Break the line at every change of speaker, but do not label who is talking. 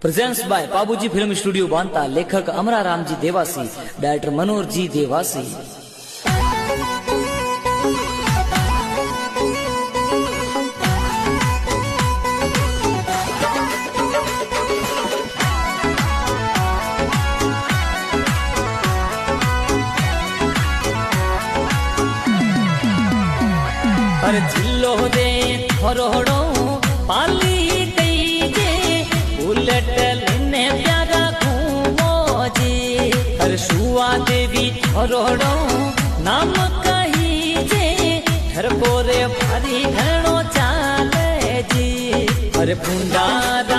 Presents by बाबूजी film studio बांता। लेखक अमरा Ram ji Dewasi, director मनोहर जी देवासी। अरे झिल्लो दे थोरोड़ो पाली गई जे, बुलेट लेने प्यारा घूमो जी। अरे शुआ देवी थोरोड़ो नाम कही जे, घर पोरे भारी घणो चाले जी। अरे पुंडार